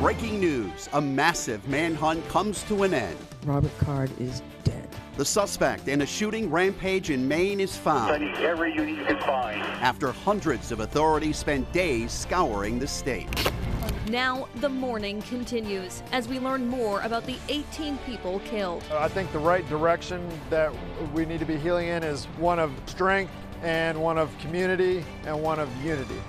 Breaking news, a massive manhunt comes to an end. Robert Card is dead. The suspect in a shooting rampage in Maine is found. Every unit you can find. After hundreds of authorities spent days scouring the state. Now the mourning continues as we learn more about the 18 people killed. I think the right direction that we need to be healing in is one of strength and one of community and one of unity.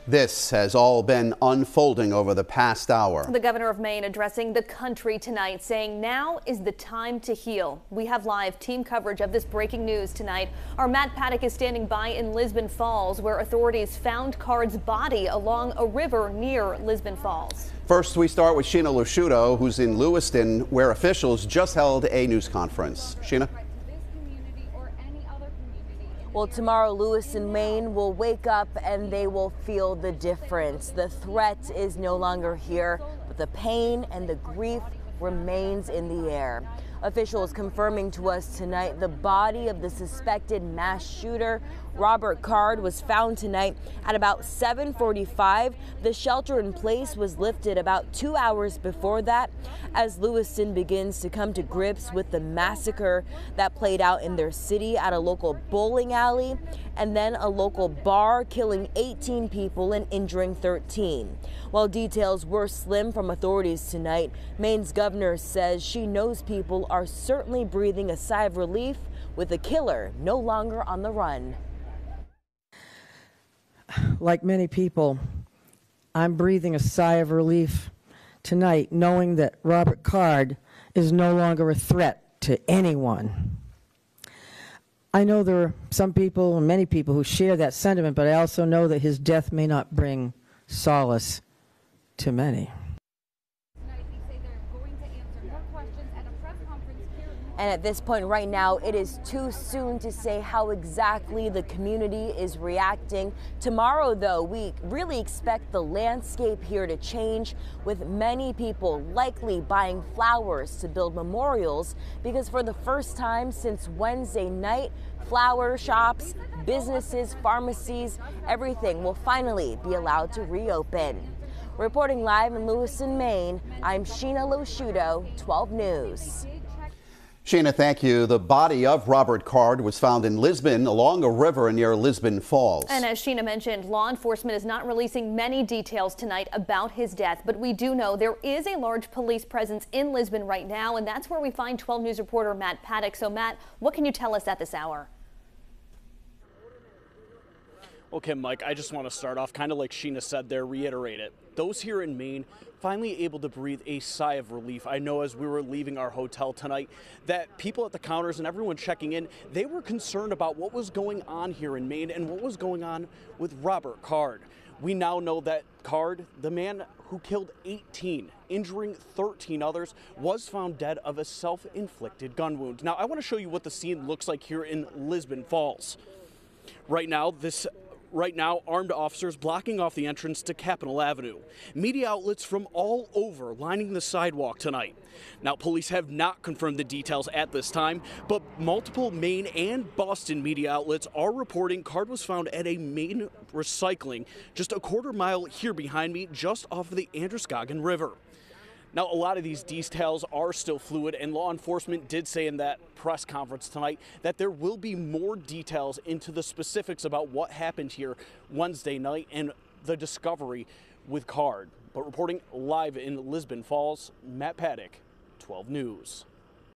This has all been unfolding over the past hour. The governor of Maine addressing the country tonight, saying now is the time to heal. We have live team coverage of this breaking news tonight. Our Matt Paddock is standing by in Lisbon Falls, where authorities found Card's body along a river near Lisbon Falls. First, we start with Sheena Lusciuto, who's in Lewiston, where officials just held a news conference. Sheena? Well, tomorrow, Lewiston, Maine will wake up and they will feel the difference. The threat is no longer here, but the pain and the grief remains in the air. Officials confirming to us tonight the body of the suspected mass shooter, Robert Card, was found tonight at about 7:45. The shelter in place was lifted about 2 hours before that as Lewiston begins to come to grips with the massacre that played out in their city at a local bowling alley and then a local bar, killing 18 people and injuring 13. While details were slim from authorities tonight, Maine's governor says she knows people are certainly breathing a sigh of relief with the killer no longer on the run. Like many people, I'm breathing a sigh of relief tonight, knowing that Robert Card is no longer a threat to anyone. I know there are some people, and many people, who share that sentiment, but I also know that his death may not bring solace to many. And at this point right now, it is too soon to say how exactly the community is reacting. Tomorrow, though, we really expect the landscape here to change, with many people likely buying flowers to build memorials, because for the first time since Wednesday night, flower shops, businesses, pharmacies, everything will finally be allowed to reopen. Reporting live in Lewiston, Maine, I'm Sheena Lusciuto, 12 News. Sheena, thank you. The body of Robert Card was found in Lisbon along a river near Lisbon Falls. And as Sheena mentioned, law enforcement is not releasing many details tonight about his death, but we do know there is a large police presence in Lisbon right now, and that's where we find 12 News reporter Matt Paddock. So Matt, what can you tell us at this hour? Okay, Mike, I just want to start off kind of like Sheena said there, reiterate it. Those here in Maine finally able to breathe a sigh of relief. I know as we were leaving our hotel tonight that people at the counters and everyone checking in, they were concerned about what was going on here in Maine and what was going on with Robert Card. We now know that Card, the man who killed 18, injuring 13 others, was found dead of a self-inflicted gun wound. Now, I want to show you what the scene looks like here in Lisbon Falls. Right now, armed officers blocking off the entrance to Capitol Avenue. Media outlets from all over lining the sidewalk tonight. Now, police have not confirmed the details at this time, but multiple Maine and Boston media outlets are reporting Card was found at a Maine recycling just a quarter mile here behind me, just off of the Androscoggin River. Now, a lot of these details are still fluid, and law enforcement did say in that press conference tonight that there will be more details into the specifics about what happened here Wednesday night and the discovery with Card. But reporting live in Lisbon Falls, Matt Paddock, 12 News.